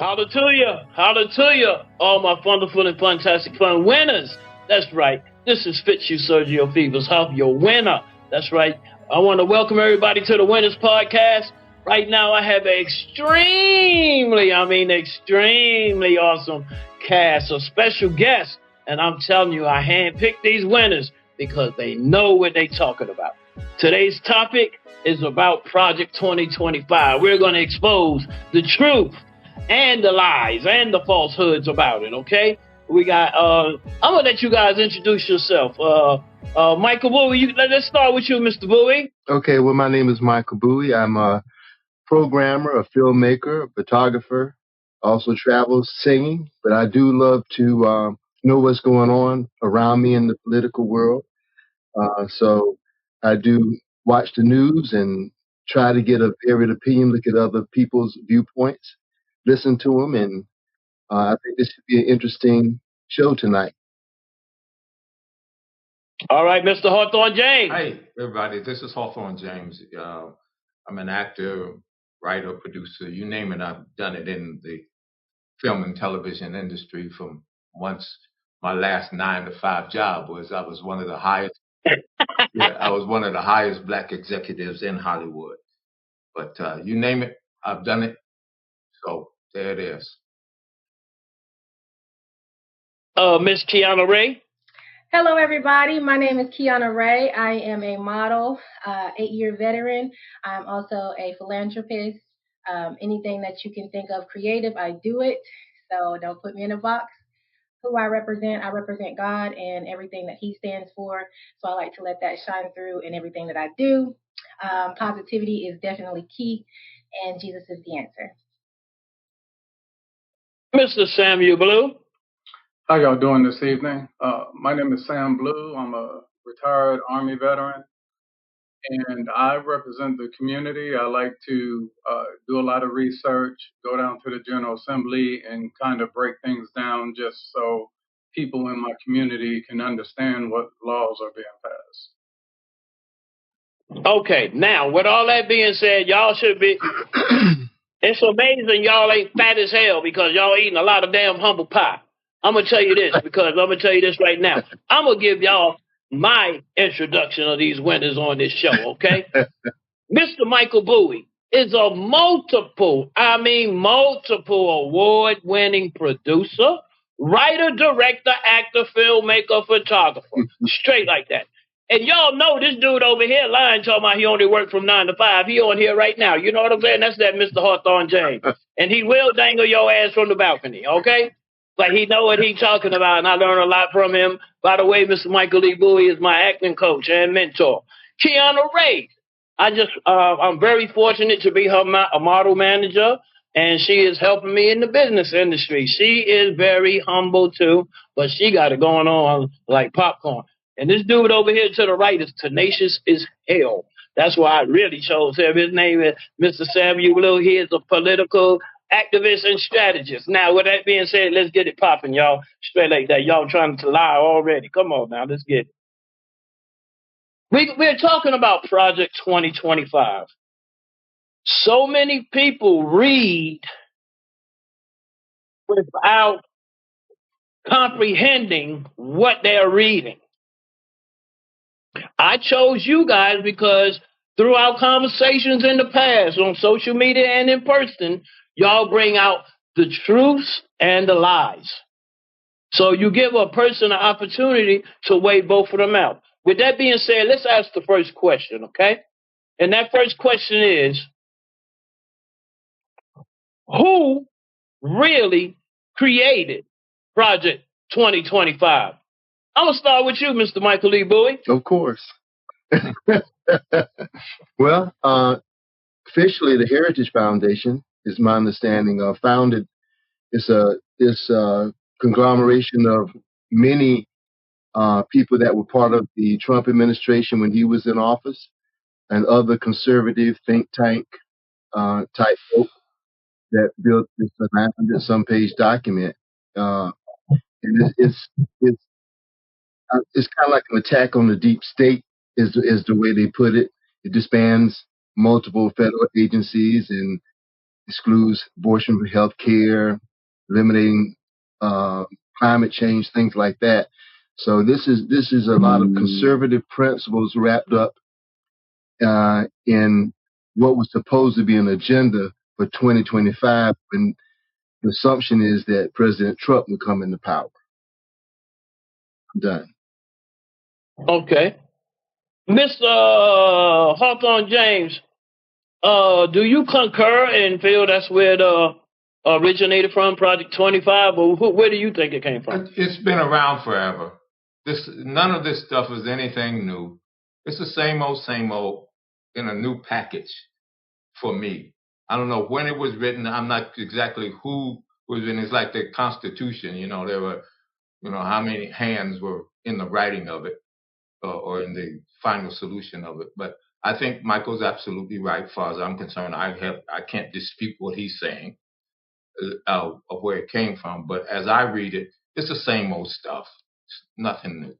Hallelujah, hallelujah, all my wonderful and fantastic fun winners. That's right. This is Fitz you, Sergio Fevers, your winner. That's right. I want to welcome everybody to the WINNAS Podcast. Right now, I have an extremely awesome cast of special guests. And I'm telling you, I handpicked these winners because they know what they're talking about. Today's topic is about Project 2025. We're going to expose the truth and the lies and the falsehoods about it, okay? We got, I'm going to let you guys introduce yourself. Michael Buie, let's start with you, Mr. Buie. Okay, well, my name is Michael Buie. I'm a programmer, a filmmaker, a photographer, also travel singing, but I do love to know what's going on around me in the political world. So I do watch the news and try to get a varied opinion, look at other people's viewpoints, listen to them, and I think this should be an interesting show tonight. All right, Mr. Hawthorne James. Hey, everybody, this is Hawthorne James. I'm an actor, writer, producer, you name it. I've done it in the film and television industry from once my last 9-to-5 job was I was one of the highest. I was one of the highest black executives in Hollywood. But you name it, I've done it. So there it is. Miss Keiana Ráe. Hello, everybody. My name is Keiana Ráe. I am a model, 8-year veteran. I'm also a philanthropist. Anything that you can think of creative, I do it. So don't put me in a box. Who I represent God and everything that He stands for. So I like to let that shine through in everything that I do. Positivity is definitely key, and Jesus is the answer. Mr. Samuel Blue. How y'all doing this evening? My name is Sam Blue. I'm a retired Army veteran, and I represent the community. I like to do a lot of research, go down to the General Assembly, and kind of break things down just so people in my community can understand what laws are being passed. Okay, now, with all that being said, y'all should be... It's amazing y'all ain't fat as hell because y'all eating a lot of damn humble pie. I'm going to tell you this because I'm going to tell you this right now. I'm going to give y'all my introduction of these winners on this show, okay? Mr. Michael Buie is a multiple award-winning producer, writer, director, actor, filmmaker, photographer. Straight like that. And y'all know this dude over here lying talking about he only worked from 9 to 5. He on here right now. You know what I'm saying? That's that Mr. Hawthorne James. And he will dangle your ass from the balcony, okay? But he know what he's talking about, and I learned a lot from him. By the way, Mr. Michael Lee Buie is my acting coach and mentor. Keiana Ráe. I'm very fortunate to be a model manager, and she is helping me in the business industry. She is very humble, too, but she got it going on like popcorn. And this dude over here to the right is tenacious as hell. That's why I really chose him. His name is Mr. Samuel Blue. He is a political activist and strategist. Now, with that being said, let's get it popping, y'all. Straight like that. Y'all trying to lie already. Come on now, let's get it. We're talking about Project 2025. So many people read without comprehending what they're reading. I chose you guys because through our conversations in the past on social media and in person, y'all bring out the truths and the lies. So you give a person an opportunity to weigh both of them out. With that being said, let's ask the first question, okay? And that first question is, who really created Project 2025? I'm going to start with you, Mr. Michael Lee Buie. Of course. Well, officially, the Heritage Foundation is my understanding founded. It's a conglomeration of many people that were part of the Trump administration when he was in office, and other conservative think tank type folk that built this 900-some page document. And it's kind of like an attack on the deep state, is the way they put it. It disbands multiple federal agencies and excludes abortion for health care, eliminating climate change, things like that. So this is a lot of conservative principles wrapped up in what was supposed to be an agenda for 2025, when the assumption is that President Trump will come into power. I'm done. Okay. Mr. Hawthorne James, do you concur and feel that's where it originated from, Project 25, or where do you think it came from? It's been around forever. None of this stuff is anything new. It's the same old in a new package for me. I don't know when it was written. I'm not exactly who was written. It's like the Constitution. There were, how many hands were in the writing of it or in the final solution of it. But I think Michael's absolutely right. As far as I'm concerned, I can't dispute what he's saying of where it came from. But as I read it, it's the same old stuff. It's nothing new.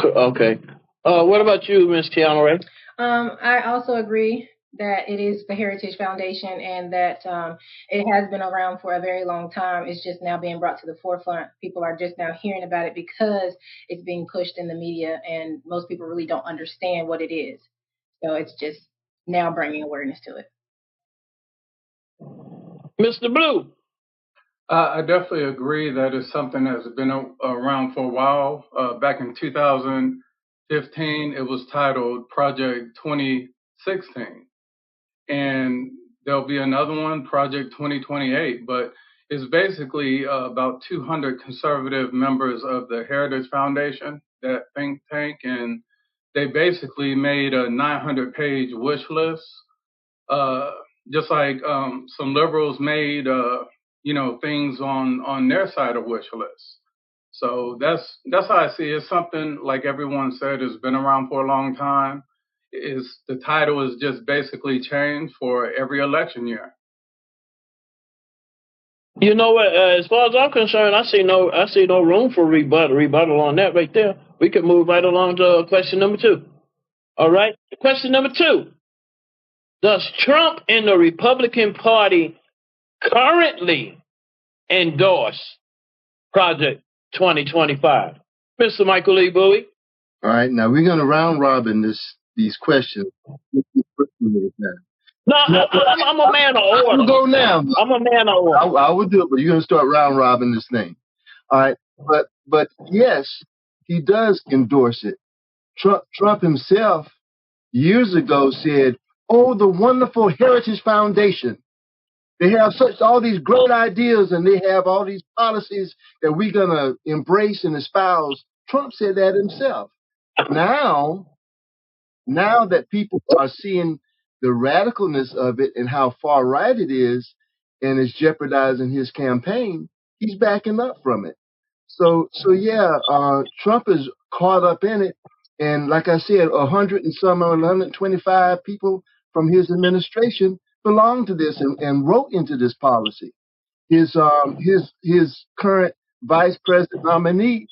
Okay. What about you, Ms. Keiana Ráe? I also agree that it is the Heritage Foundation and that it has been around for a very long time. It's just now being brought to the forefront. People are just now hearing about it because it's being pushed in the media, and most people really don't understand what it is. So it's just now bringing awareness to it. Mr. Blue? I definitely agree that it's something that's been around for a while. Back in 2015, it was titled Project 2016. And there'll be another one, Project 2028. But it's basically about 200 conservative members of the Heritage Foundation, that think tank. And they basically made a 900-page wish list, just like some liberals made things on their side of wish list. So that's how I see it. It's something, like everyone said, has been around for a long time. The title is just basically changed for every election year. You know what? As far as I'm concerned, I see no room for rebuttal on that right there. We can move right along to question number 2. All right. Question number 2: does Trump and the Republican Party currently endorse Project 2025? Mr. Michael E. Buie? All right, now we're going to round robin these questions. No, I'm a man of order. I'll go now. I'm a man of order. I will do it, but you're going to start round robin this thing. All right, but yes, he does endorse it. Trump himself years ago said, "Oh, the wonderful Heritage Foundation. They have all these great ideas, and they have all these policies that we're going to embrace and espouse." Trump said that himself. Now that people are seeing the radicalness of it and how far right it is, and it's jeopardizing his campaign, he's backing up from it. So yeah, Trump is caught up in it. And like I said, 125 people from his administration belong to this and wrote into this policy. His current vice president nominee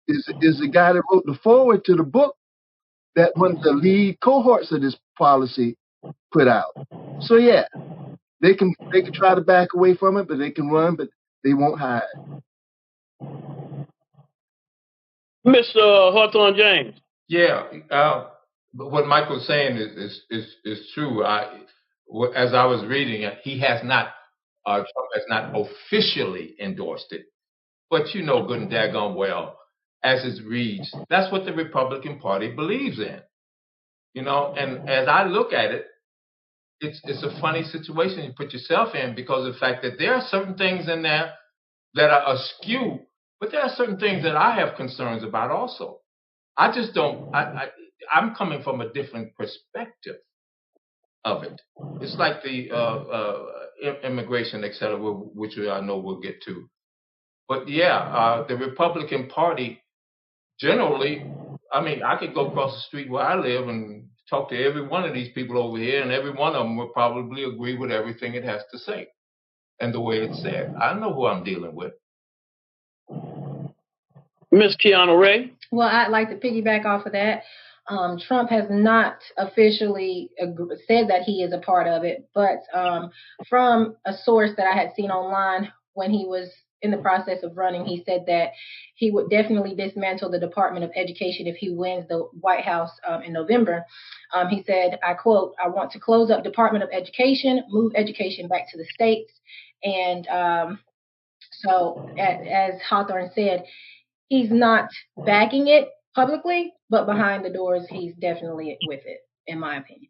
is the guy that wrote the foreword to the book that one of the lead cohorts of this policy put out. So yeah, they can try to back away from it, but they can run, but they won't hide. Mr. Hawthorne James? Yeah, what Michael's saying is true. As I was reading it, Trump has not officially endorsed it, but good and daggone well, as it reads, that's what the Republican Party believes in. And as I look at it, it's a funny situation you put yourself in, because of the fact that there are certain things in there that are askew, but there are certain things that I have concerns about also. I just don't. I'm coming from a different perspective of it. It's like the immigration, et cetera, which I know we'll get to. But yeah, the Republican Party generally, I could go across the street where I live and talk to every one of these people over here, and every one of them will probably agree with everything it has to say and the way it's said. I know who I'm dealing with. Ms. Keiana Ráe? Well, I'd like to piggyback off of that. Trump has not officially said that he is a part of it, but from a source that I had seen online when he was in the process of running, he said that he would definitely dismantle the Department of Education if he wins the White House in November. He said, I quote, "I want to close up Department of Education, move education back to the states." And so, as Hawthorne said, he's not backing it publicly, but behind the doors, he's definitely with it, in my opinion.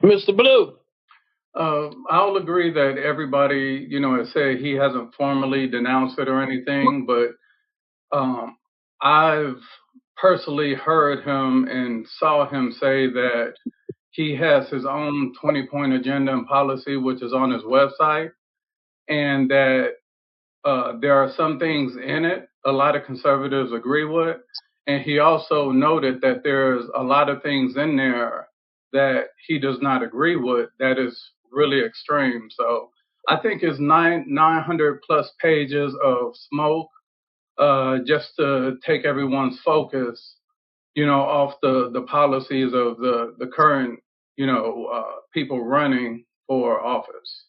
Mr. Blue. I'll agree that everybody, has said he hasn't formally denounced it or anything, but I've personally heard him and saw him say that he has his own 20-point agenda and policy, which is on his website, and that there are some things in it a lot of conservatives agree with. And he also noted that there's a lot of things in there that he does not agree with that is really extreme. So I think his 900 plus pages of smoke just to take everyone's focus, off the policies of the current, people running for office.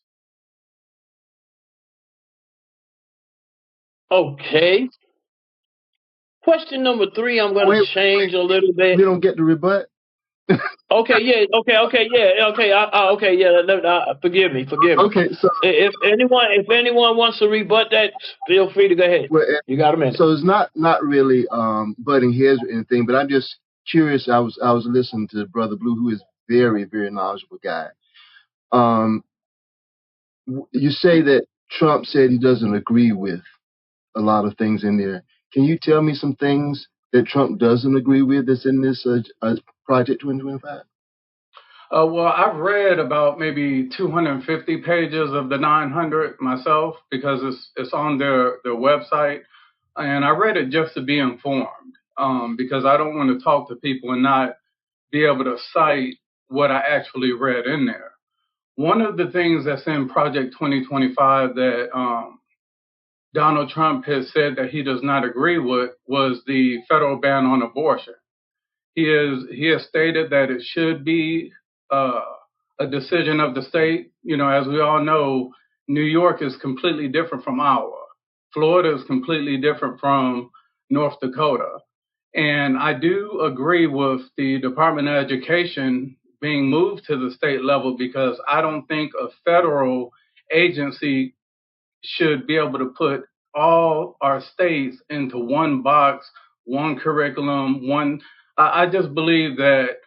Okay. Question number 3, I'm going to change a little bit. We don't get to rebut? Okay, yeah, okay, yeah. Forgive me. Okay, so if anyone wants to rebut that, feel free to go ahead. Well, you got a minute. So it's not really butting heads or anything, but I'm just curious. I was listening to Brother Blue, who is very, very knowledgeable guy. You say that Trump said he doesn't agree with a lot of things in there. Can you tell me some things that Trump doesn't agree with that's in this Project 2025? Well, I've read about maybe 250 pages of the 900 myself because it's on their website, and I read it just to be informed because I don't want to talk to people and not be able to cite what I actually read in there. One of the things that's in Project 2025 that Donald Trump has said that he does not agree with was the federal ban on abortion. He has stated that it should be a decision of the state. As we all know, New York is completely different from Iowa. Florida is completely different from North Dakota. And I do agree with the Department of Education being moved to the state level because I don't think a federal agency should be able to put all our states into one box, one curriculum, one. I just believe that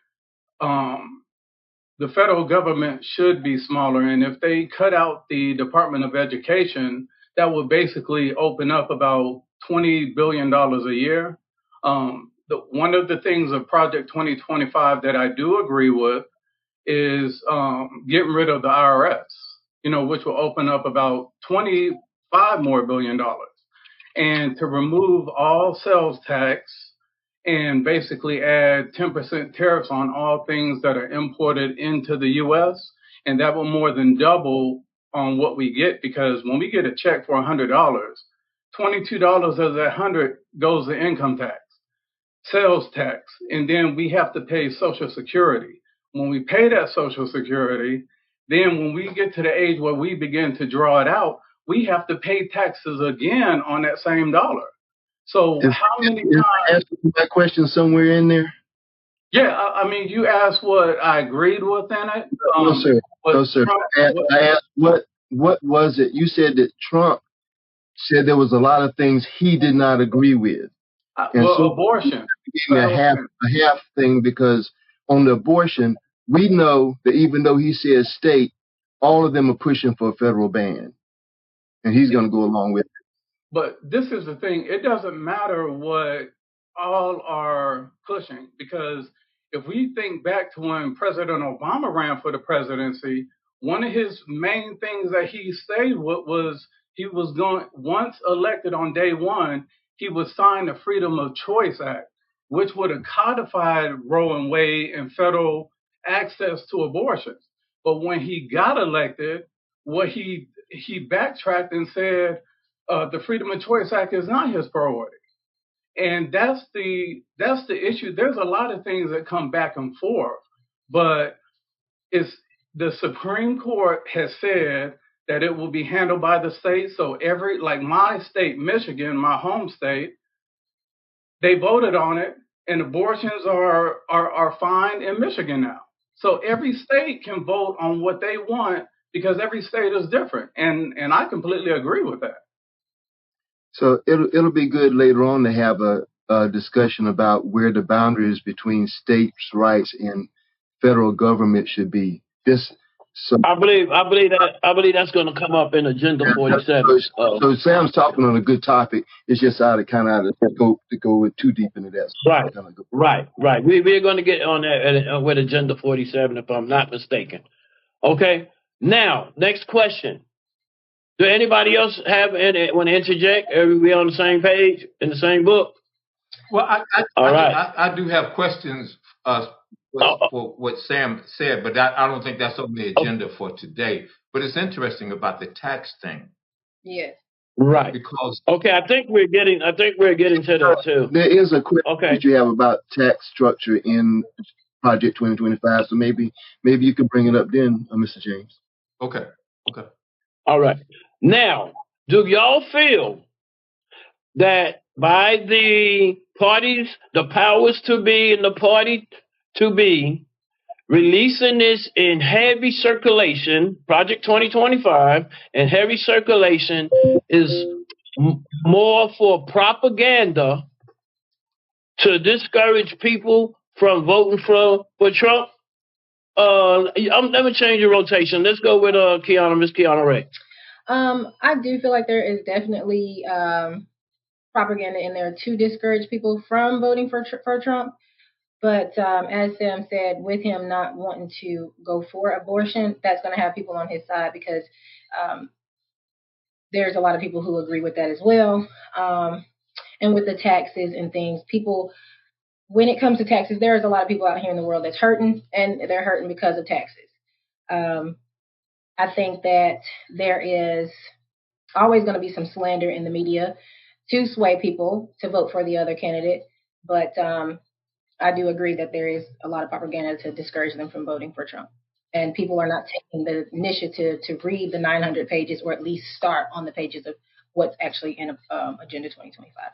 the federal government should be smaller. And if they cut out the Department of Education, that would basically open up about $20 billion a year. One of the things of Project 2025 that I do agree with is getting rid of the IRS, which will open up about $25 more billion, and to remove all sales tax and basically add 10% tariffs on all things that are imported into the U.S. And that will more than double on what we get, because when we get a check for $100, $22 of that 100 goes to income tax, sales tax, and then we have to pay Social Security. When we pay that Social Security, then when we get to the age where we begin to draw it out, we have to pay taxes again on that same dollar. So how many times? Is that question somewhere in there? Yeah, I mean, you asked what I agreed with in it. No, sir. No, sir. Trump, I asked what was it? You said that Trump said there was a lot of things he did not agree with. Abortion. A half thing, because on the abortion, we know that even though he says state, all of them are pushing for a federal ban, and he's going to go along with it. But this is the thing. It doesn't matter what all are pushing, because if we think back to when President Obama ran for the presidency, one of his main things that he stayed with was he was going, once elected on day one, he would sign the Freedom of Choice Act, which would have codified Roe and Wade and federal access to abortions. But when he got elected, what he backtracked and said, the Freedom of Choice Act is not his priority. And that's the issue. There's a lot of things that come back and forth, but it's the Supreme Court has said that it will be handled by the state. So like my state, Michigan, my home state, they voted on it, and abortions are fine in Michigan now. So every state can vote on what they want because every state is different, and I completely agree with that. So it'll be good later on to have a discussion about where the boundaries between states' rights and federal government should be. I believe that's going to come up in Agenda 47. So Sam's talking on a good topic. It's just out of scope to go too deep into that. Right. We're going to get on that with Agenda 47, if I'm not mistaken. Okay. Now, next question. Do anybody else want to interject? Are we on the same page in the same book? Well, I do have questions for what Sam said, but I don't think that's on the agenda for today. But it's interesting about the tax thing. Yes. Right. Because I think we're getting to that too. There is a question that you have about tax structure in Project 2025. So maybe you could bring it up then, Mr. James. Okay. All right. Now, do y'all feel that by the parties, the powers to be and the party to be, releasing this in heavy circulation, Project 2025, and heavy circulation is more for propaganda to discourage people from voting for Trump? Let me change the rotation. Let's go with Miss Keiana Ráe. I do feel like there is definitely propaganda in there to discourage people from voting for Trump. But as Sam said, with him not wanting to go for abortion, that's going to have people on his side because there's a lot of people who agree with that as well. And with the taxes and things, people, when it comes to taxes, there's a lot of people out here in the world that's hurting, and they're hurting because of taxes. I think that there is always going to be some slander in the media to sway people to vote for the other candidate. But I do agree that there is a lot of propaganda to discourage them from voting for Trump. And people are not taking the initiative to read the 900 pages or at least start on the pages of what's actually in Agenda 2025.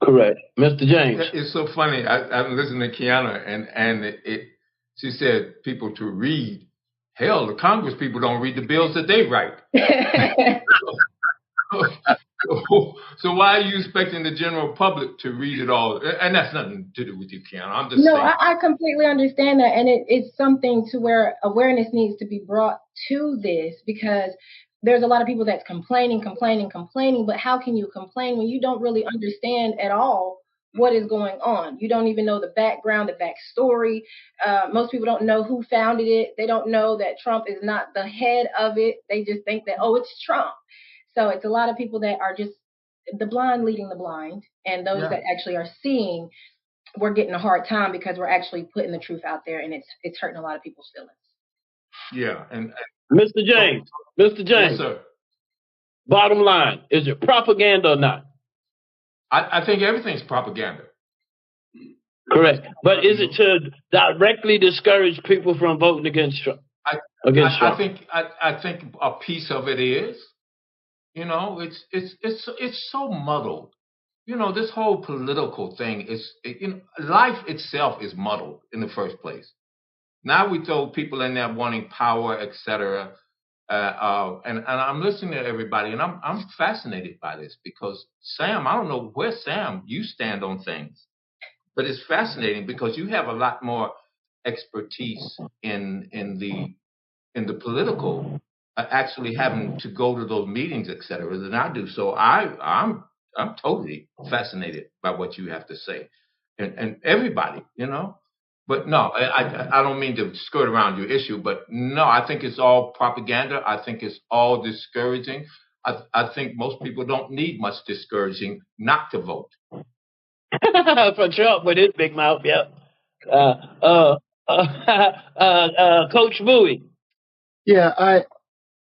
Correct. Mr. James. It's so funny. I'm listening to Keiana, and she said people to read. Hell, the Congress people don't read the bills that they write. So why are you expecting the general public to read it all? And that's nothing to do with you, Keiana. I'm just saying. I completely understand that. And it's something to where awareness needs to be brought to this, because there's a lot of people that's complaining. But how can you complain when you don't really understand at all what is going on? You don't even know the background, the backstory. Most people don't know who founded it. They don't know that Trump is not the head of it. They just think that, it's Trump. So it's a lot of people that are just the blind leading the blind. And those that actually are seeing, we're getting a hard time because we're actually putting the truth out there, and it's hurting a lot of people's feelings. Yeah. And Mr. James. Yes, sir. Bottom line, is it propaganda or not? I think everything's propaganda. Correct. But is it to directly discourage people from voting against Trump? I think a piece of it is. It's so muddled. This whole political thing is. Life itself is muddled in the first place. Now we throw people in there wanting power, etc. And I'm listening to everybody, and I'm fascinated by this because Sam, I don't know where Sam you stand on things, but it's fascinating because you have a lot more expertise in the political, actually having to go to those meetings, etc. than I do. So I'm totally fascinated by what you have to say, and everybody, But no, I don't mean to skirt around your issue, but no, I think it's all propaganda. I think it's all discouraging. I think most people don't need much discouraging not to vote. For Trump with his big mouth, yeah. Coach Buie. Yeah,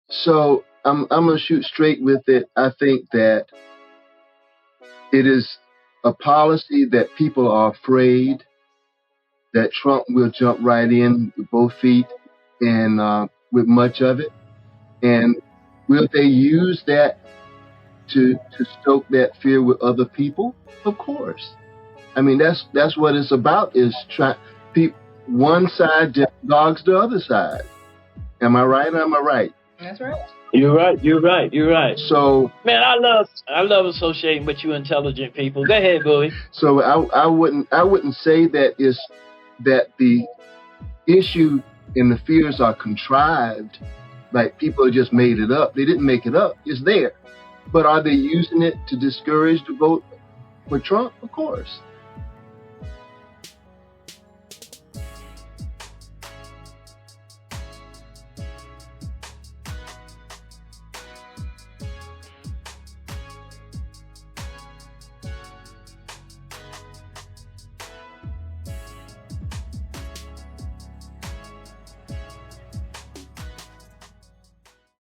so I'm gonna shoot straight with it. I think that it is a policy that people are afraid that Trump will jump right in with both feet and with much of it. And will they use that to stoke that fear with other people? Of course. I mean, that's what it's about, is one side just dogs the other side. Am I right or am I right? That's right. You're right. So, man, I love associating with you intelligent people. Go ahead, Buie. So I wouldn't say that the issue and the fears are contrived, like people just made it up. They didn't make it up. It's there. But are they using it to discourage the vote for Trump? Of course.